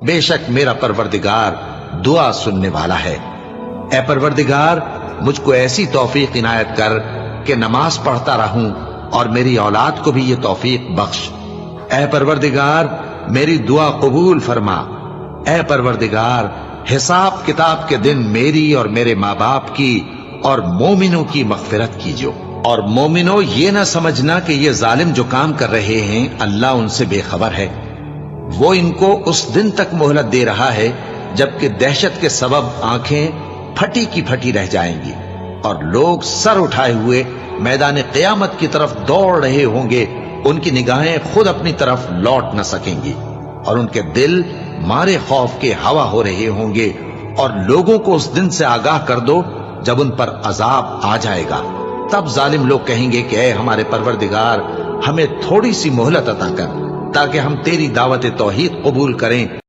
बेशक मेरा परवरदिगार दुआ सुनने वाला है। ए परवरदिगार, मुझको ऐसी तौफीक इनायत कर कि नमाज पढ़ता रहूं और मेरी औलाद को भी ये तौफीक बख्श। ए परवरदिगार, मेरी दुआ कबूल फरमा। ए परवरदिगार, हिसाब किताब के दिन मेरी और मेरे माँ बाप की और मोमिनों की मगफिरत कीजिए। और मोमिनो, ये ना समझना कि ये जालिम जो काम कर रहे हैं अल्लाह उनसे बेखबर है। वो इनको उस दिन तक मोहलत दे रहा है जबकि दहशत के सबब आंखें फटी की फटी रह जाएंगी और लोग सर उठाए हुए मैदान क़यामत की तरफ दौड़ रहे होंगे। उनकी निगाहें खुद अपनी तरफ लौट न सकेंगी और उनके दिल मारे खौफ के हवा हो रहे होंगे। और लोगों को उस दिन से आगाह कर दो जब उन पर अजाब आ जाएगा। तब जालिम लोग कहेंगे कि ऐ हमारे परवरदिगार, हमें थोड़ी सी मोहलत अता कर ताकि हम तेरी दावत तौहीद कबूल करें